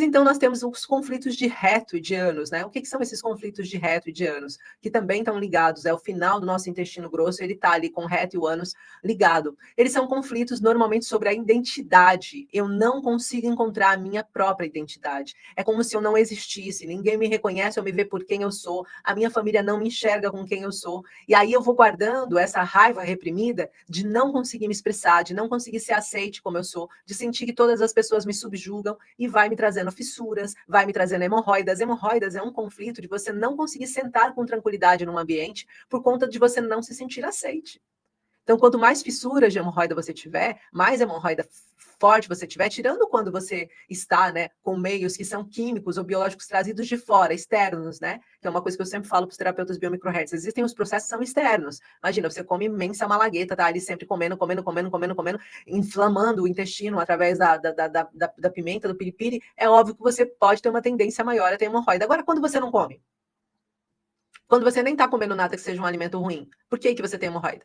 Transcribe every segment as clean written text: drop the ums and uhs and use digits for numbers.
Então, nós temos os conflitos de reto-idianos, né? O que são esses conflitos de reto-idianos? Que também estão ligados, o final do nosso intestino grosso, ele está ali com o reto e o ânus ligado. Eles são conflitos normalmente sobre a identidade. Eu não consigo encontrar a minha própria identidade. É como se eu não existisse, ninguém me reconhece ou me vê por quem eu sou, a minha família não me enxerga com quem eu sou. E aí eu vou guardando essa raiva reprimida de não conseguir me expressar, de não conseguir ser aceite como eu sou, de sentir que todas as pessoas me subjugam e vai me trazendo fissuras, vai me trazendo hemorroidas. Hemorroidas é um conflito de você não conseguir sentar com tranquilidade num ambiente por conta de você não se sentir aceite. Então, quanto mais fissuras de hemorroida você tiver, mais hemorroida forte você tiver, tirando quando você está, né, com meios que são químicos ou biológicos trazidos de fora, externos, né? Que é uma coisa que eu sempre falo para os terapeutas biomicrohertz. Existem os processos que são externos. Imagina, você come imensa malagueta, tá ali sempre comendo, inflamando o intestino através da pimenta, do piripiri. É óbvio que você pode ter uma tendência maior a ter hemorroida. Agora, quando você não come? Quando você nem está comendo nada que seja um alimento ruim, por que você tem hemorroida?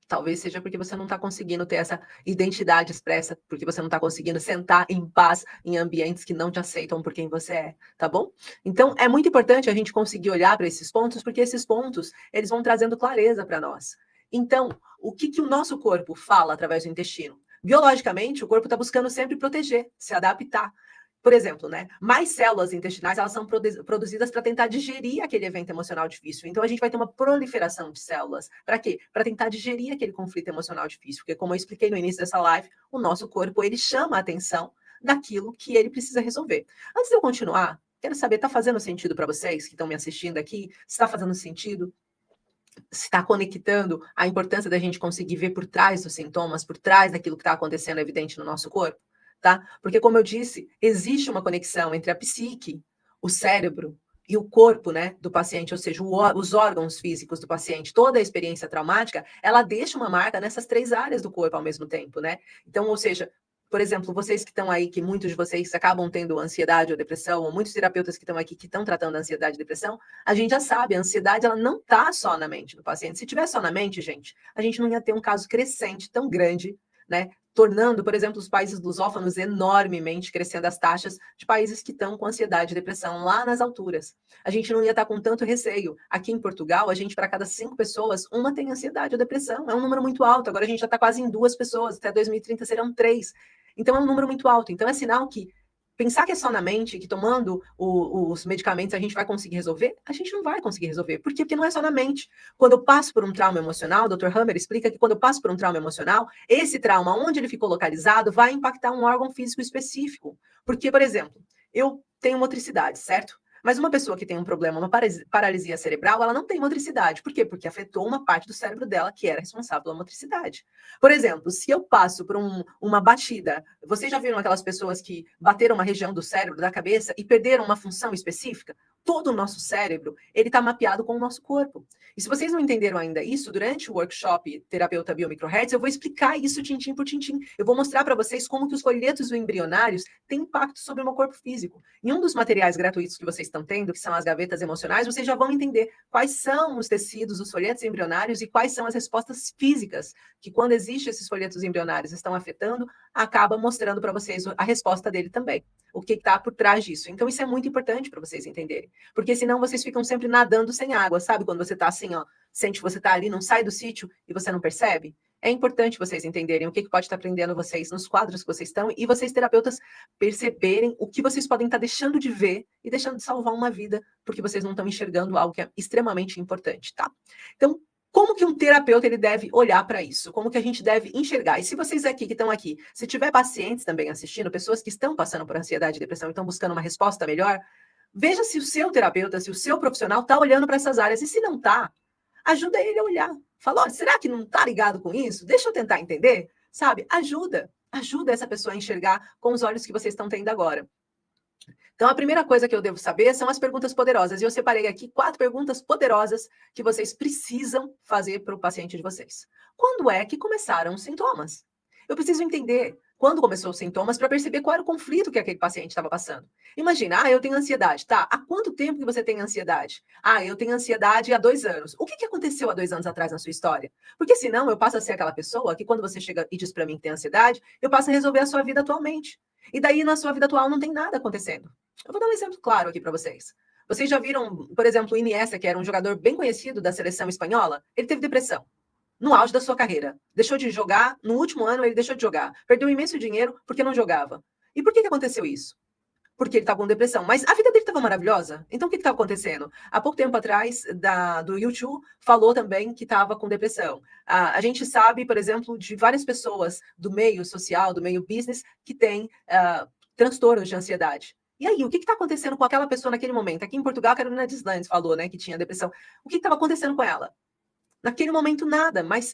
Talvez seja porque você não está conseguindo ter essa identidade expressa, porque você não está conseguindo sentar em paz em ambientes que não te aceitam por quem você é, tá bom? Então, é muito importante a gente conseguir olhar para esses pontos, porque esses pontos, eles vão trazendo clareza para nós. Então, o que o nosso corpo fala através do intestino? Biologicamente, o corpo está buscando sempre proteger, se adaptar. Por exemplo, né, mais células intestinais, elas são produzidas para tentar digerir aquele evento emocional difícil. Então, a gente vai ter uma proliferação de células. Para quê? Para tentar digerir aquele conflito emocional difícil. Porque, como eu expliquei no início dessa live, o nosso corpo, ele chama a atenção daquilo que ele precisa resolver. Antes de eu continuar, quero saber, está fazendo sentido para vocês que estão me assistindo aqui? Está fazendo sentido? Se está conectando a importância da gente conseguir ver por trás dos sintomas, por trás daquilo que está acontecendo evidente no nosso corpo? Tá? Porque, como eu disse, existe uma conexão entre a psique, o cérebro e o corpo, né, do paciente, ou seja, os órgãos físicos do paciente. Toda a experiência traumática, ela deixa uma marca nessas três áreas do corpo ao mesmo tempo, né? Então, ou seja, por exemplo, vocês que estão aí, que muitos de vocês acabam tendo ansiedade ou depressão, ou muitos terapeutas que estão aqui que estão tratando a ansiedade e depressão, a gente já sabe, a ansiedade ela não está só na mente do paciente. Se tivesse só na mente, gente, a gente não ia ter um caso crescente tão grande, né? Tornando, por exemplo, os países lusófonos enormemente crescendo as taxas de países que estão com ansiedade e depressão lá nas alturas. A gente não ia estar com tanto receio. Aqui em Portugal, a gente, para cada 5 pessoas, uma tem ansiedade ou depressão. É um número muito alto. Agora a gente já está quase em 2 pessoas. Até 2030 serão 3. Então é um número muito alto. Então é sinal que pensar que é só na mente, que tomando os medicamentos a gente vai conseguir resolver, a gente não vai conseguir resolver. Por quê? Porque não é só na mente. Quando eu passo por um trauma emocional, o Dr. Hammer explica que quando eu passo por um trauma emocional, esse trauma, onde ele ficou localizado, vai impactar um órgão físico específico. Porque, por exemplo, eu tenho motricidade, certo? Mas uma pessoa que tem um problema, uma paralisia cerebral, ela não tem motricidade. Por quê? Porque afetou uma parte do cérebro dela que era responsável pela motricidade. Por exemplo, se eu passo por uma batida, vocês já viram aquelas pessoas que bateram uma região do cérebro, da cabeça, e perderam uma função específica? Todo o nosso cérebro, ele está mapeado com o nosso corpo. E se vocês não entenderam ainda isso, durante o workshop Terapeuta Biomicrohertz, eu vou explicar isso tintim por tintim. Eu vou mostrar para vocês como que os folhetos embrionários têm impacto sobre o meu corpo físico. Em um dos materiais gratuitos que vocês estão tendo, que são as gavetas emocionais, vocês já vão entender quais são os tecidos, os folhetos embrionários e quais são as respostas físicas que, quando existem esses folhetos embrionários estão afetando, acaba mostrando para vocês a resposta dele também. O que está por trás disso. Então, isso é muito importante para vocês entenderem. Porque senão vocês ficam sempre nadando sem água, sabe? Quando você está assim, ó, sente que você está ali, não sai do sítio e você não percebe. É importante vocês entenderem o que pode estar prendendo vocês nos quadros que vocês estão e vocês, terapeutas, perceberem o que vocês podem estar deixando de ver e deixando de salvar uma vida porque vocês não estão enxergando algo que é extremamente importante, tá? Então, como que um terapeuta ele deve olhar para isso? Como que a gente deve enxergar? E se vocês aqui que estão aqui, se tiver pacientes também assistindo, pessoas que estão passando por ansiedade e depressão e estão buscando uma resposta melhor, veja se o seu terapeuta, se o seu profissional está olhando para essas áreas. E se não está, ajuda ele a olhar. Fala, oh, será que não está ligado com isso? Deixa eu tentar entender. Sabe? Ajuda essa pessoa a enxergar com os olhos que vocês estão tendo agora. Então, a primeira coisa que eu devo saber são as perguntas poderosas. E eu separei aqui 4 perguntas poderosas que vocês precisam fazer para o paciente de vocês. Quando é que começaram os sintomas? Eu preciso entender quando começou os sintomas, para perceber qual era o conflito que aquele paciente estava passando. Imagina, eu tenho ansiedade. Tá, há quanto tempo que você tem ansiedade? Eu tenho ansiedade há 2 anos. O que aconteceu há 2 anos atrás na sua história? Porque senão eu passo a ser aquela pessoa que quando você chega e diz para mim que tem ansiedade, eu passo a resolver a sua vida atualmente. E daí na sua vida atual não tem nada acontecendo. Eu vou dar um exemplo claro aqui para vocês. Vocês já viram, por exemplo, o Iniesta, que era um jogador bem conhecido da seleção espanhola? Ele teve depressão no auge da sua carreira. Deixou de jogar, no último ano ele deixou de jogar. Perdeu imenso dinheiro porque não jogava. E por que aconteceu isso? Porque ele estava com depressão. Mas a vida dele estava maravilhosa. Então o que estava acontecendo? Há pouco tempo atrás, do YouTube, falou também que estava com depressão. A gente sabe, por exemplo, de várias pessoas do meio social, do meio business, que têm transtornos de ansiedade. E aí, o que está acontecendo com aquela pessoa naquele momento? Aqui em Portugal, a Carolina Deslandes falou, né, que tinha depressão. O que estava acontecendo com ela? Naquele momento, nada. Mas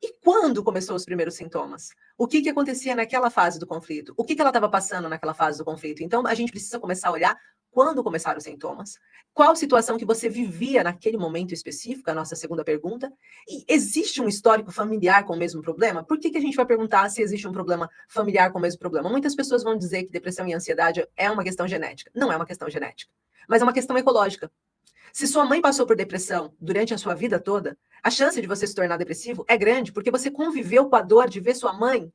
e quando começou os primeiros sintomas? O que acontecia naquela fase do conflito? O que ela estava passando naquela fase do conflito? Então, a gente precisa começar a olhar quando começaram os sintomas, qual situação que você vivia naquele momento específico, a nossa segunda pergunta, e existe um histórico familiar com o mesmo problema? Por que a gente vai perguntar se existe um problema familiar com o mesmo problema? Muitas pessoas vão dizer que depressão e ansiedade é uma questão genética. Não é uma questão genética, mas é uma questão ecológica. Se sua mãe passou por depressão durante a sua vida toda, a chance de você se tornar depressivo é grande porque você conviveu com a dor de ver sua mãe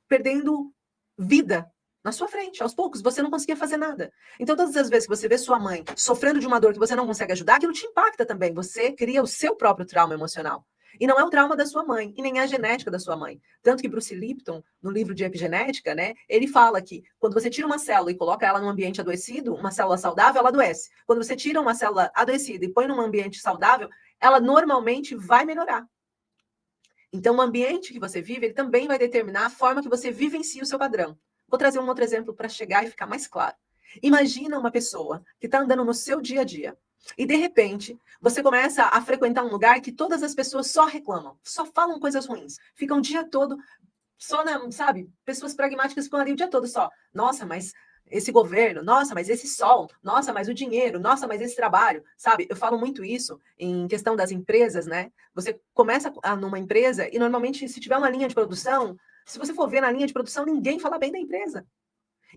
perdendo vida na sua frente. Aos poucos, você não conseguia fazer nada. Então, todas as vezes que você vê sua mãe sofrendo de uma dor que você não consegue ajudar, aquilo te impacta também. Você cria o seu próprio trauma emocional. E não é o trauma da sua mãe, e nem é a genética da sua mãe. Tanto que Bruce Lipton, no livro de epigenética, né, ele fala que quando você tira uma célula e coloca ela num ambiente adoecido, uma célula saudável, ela adoece. Quando você tira uma célula adoecida e põe num ambiente saudável, ela normalmente vai melhorar. Então, o ambiente que você vive, ele também vai determinar a forma que você vivencia o seu padrão. Vou trazer um outro exemplo para chegar e ficar mais claro. Imagina uma pessoa que está andando no seu dia a dia e, de repente, você começa a frequentar um lugar que todas as pessoas só reclamam, só falam coisas ruins, ficam o dia todo só, sabe? Pessoas pragmáticas ficam ali o dia todo só. Nossa, mas esse governo, nossa, mas esse sol, nossa, mas o dinheiro, nossa, mas esse trabalho, sabe? Eu falo muito isso em questão das empresas, né? Você começa numa empresa e normalmente se tiver uma linha de produção, se você for ver na linha de produção, ninguém fala bem da empresa.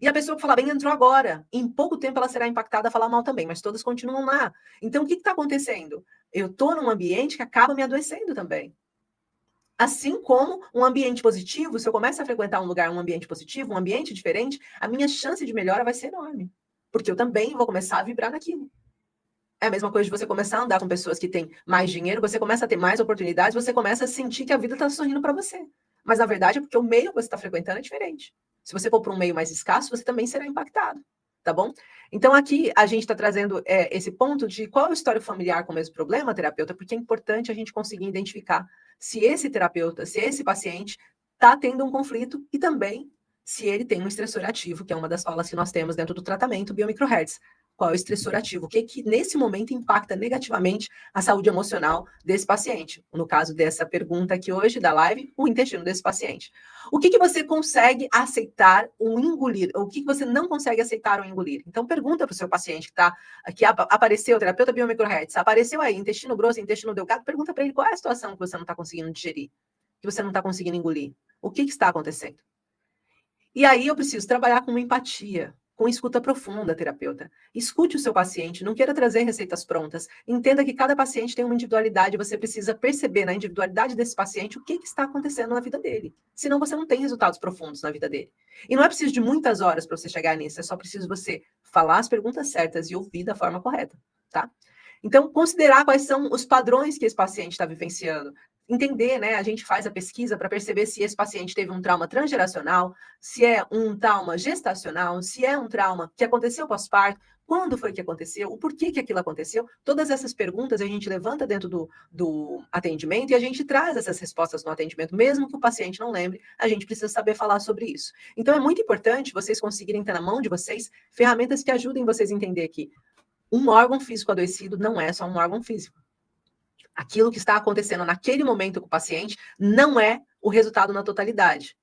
E a pessoa que fala bem entrou agora. Em pouco tempo ela será impactada a falar mal também, mas todas continuam lá. Então o que está acontecendo? Eu estou num ambiente que acaba me adoecendo também. Assim como um ambiente positivo, se eu começo a frequentar um ambiente positivo, um ambiente diferente, a minha chance de melhora vai ser enorme. Porque eu também vou começar a vibrar naquilo. É a mesma coisa de você começar a andar com pessoas que têm mais dinheiro, você começa a ter mais oportunidades, você começa a sentir que a vida está sorrindo para você. Mas na verdade é porque o meio que você está frequentando é diferente. Se você for para um meio mais escasso, você também será impactado. Tá bom? Então, aqui a gente está trazendo esse ponto de qual é o histórico familiar com o mesmo problema, terapeuta, porque é importante a gente conseguir identificar se esse terapeuta, se esse paciente está tendo um conflito e também se ele tem um estressor ativo, que é uma das falas que nós temos dentro do tratamento biomicrohertz. Qual é o estressor ativo? O que nesse momento impacta negativamente a saúde emocional desse paciente? No caso dessa pergunta aqui hoje, da live, o intestino desse paciente. O que você consegue aceitar ou engolir? O que você não consegue aceitar ou engolir? Então, pergunta para o seu paciente que está aqui, apareceu, terapeuta biomicrohertz, apareceu aí, intestino grosso, intestino delgado, pergunta para ele qual é a situação que você não está conseguindo digerir, que você não está conseguindo engolir. O que está acontecendo? E aí eu preciso trabalhar com empatia, com escuta profunda, terapeuta. Escute o seu paciente, não queira trazer receitas prontas. Entenda que cada paciente tem uma individualidade, você precisa perceber na individualidade desse paciente o que está acontecendo na vida dele. Senão você não tem resultados profundos na vida dele. E não é preciso de muitas horas para você chegar nisso, é só preciso você falar as perguntas certas e ouvir da forma correta, tá? Então, considerar quais são os padrões que esse paciente está vivenciando. Entender, né? A gente faz a pesquisa para perceber se esse paciente teve um trauma transgeracional, se é um trauma gestacional, se é um trauma que aconteceu pós-parto, quando foi que aconteceu, o porquê que aquilo aconteceu. Todas essas perguntas a gente levanta dentro do atendimento e a gente traz essas respostas no atendimento, mesmo que o paciente não lembre, a gente precisa saber falar sobre isso. Então, é muito importante vocês conseguirem ter na mão de vocês ferramentas que ajudem vocês a entender que um órgão físico adoecido não é só um órgão físico. Aquilo que está acontecendo naquele momento com o paciente não é o resultado na totalidade.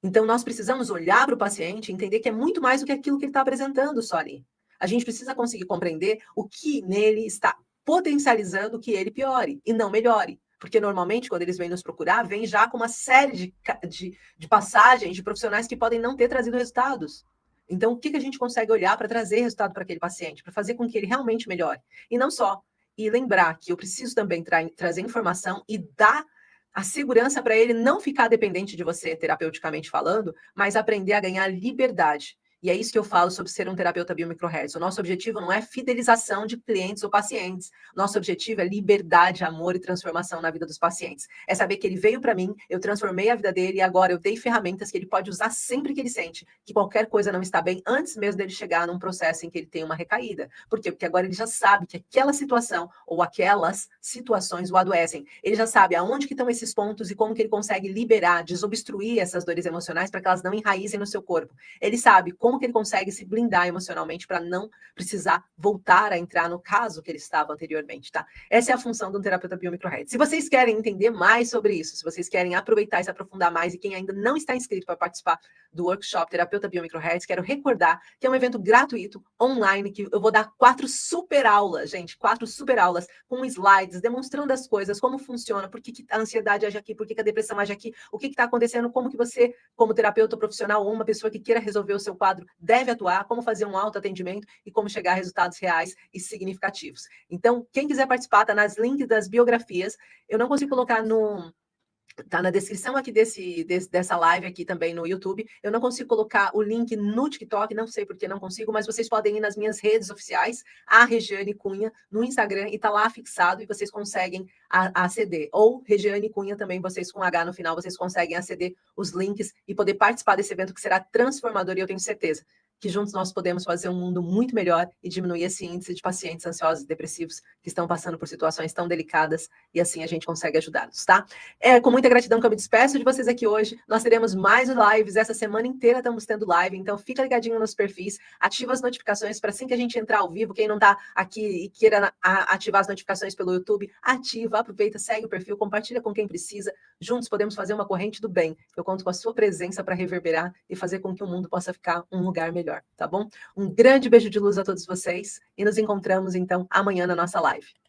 Então, nós precisamos olhar para o paciente e entender que é muito mais do que aquilo que ele está apresentando só ali. A gente precisa conseguir compreender o que nele está potencializando que ele piore e não melhore. Porque normalmente, quando eles vêm nos procurar, vem já com uma série de passagens de profissionais que podem não ter trazido resultados. Então, o que a gente consegue olhar para trazer resultado para aquele paciente, para fazer com que ele realmente melhore? E não só. E lembrar que eu preciso também trazer informação e dar a segurança para ele não ficar dependente de você, terapeuticamente falando, mas aprender a ganhar liberdade. E é isso que eu falo sobre ser um terapeuta biomicrohertz. O nosso objetivo não é fidelização de clientes ou pacientes. Nosso objetivo é liberdade, amor e transformação na vida dos pacientes. É saber que ele veio para mim, eu transformei a vida dele e agora eu dei ferramentas que ele pode usar sempre que ele sente que qualquer coisa não está bem, antes mesmo dele chegar num processo em que ele tem uma recaída. Por quê? Porque agora ele já sabe que aquela situação ou aquelas situações o adoecem. Ele já sabe aonde que estão esses pontos e como que ele consegue liberar, desobstruir essas dores emocionais para que elas não enraizem no seu corpo. Ele sabe como que ele consegue se blindar emocionalmente para não precisar voltar a entrar no caso que ele estava anteriormente, tá? Essa é a função de um terapeuta biomicrohertz. Se vocês querem entender mais sobre isso, se vocês querem aproveitar e se aprofundar mais, e quem ainda não está inscrito para participar do workshop Terapeuta Biomicrohertz, quero recordar que é um evento gratuito, online, que eu vou dar 4 super aulas, gente, 4 super aulas com slides, demonstrando as coisas, como funciona, por que a ansiedade age aqui, por que a depressão age aqui, o que está acontecendo, como que você, como terapeuta profissional ou uma pessoa que queira resolver o seu quadro, deve atuar, como fazer um autoatendimento e como chegar a resultados reais e significativos. Então, quem quiser participar, está nas links das biografias. Eu não consigo colocar tá na descrição aqui dessa live aqui também no YouTube. Eu não consigo colocar o link no TikTok, não sei por que não consigo, mas vocês podem ir nas minhas redes oficiais, a Regiane Cunha, no Instagram, e tá lá fixado e vocês conseguem aceder. Ou Regiane Cunha também, vocês com H no final, vocês conseguem aceder os links e poder participar desse evento que será transformador, e eu tenho certeza que juntos nós podemos fazer um mundo muito melhor e diminuir esse índice de pacientes ansiosos e depressivos que estão passando por situações tão delicadas, e assim a gente consegue ajudá-los, tá? É com muita gratidão que eu me despeço de vocês aqui hoje. Nós teremos mais lives, essa semana inteira estamos tendo live, então fica ligadinho nos perfis, ativa as notificações para assim que a gente entrar ao vivo, quem não está aqui e queira ativar as notificações pelo YouTube, ativa, aproveita, segue o perfil, compartilha com quem precisa. Juntos podemos fazer uma corrente do bem. Eu conto com a sua presença para reverberar e fazer com que o mundo possa ficar um lugar melhor, tá bom? Um grande beijo de luz a todos vocês e nos encontramos então amanhã na nossa live.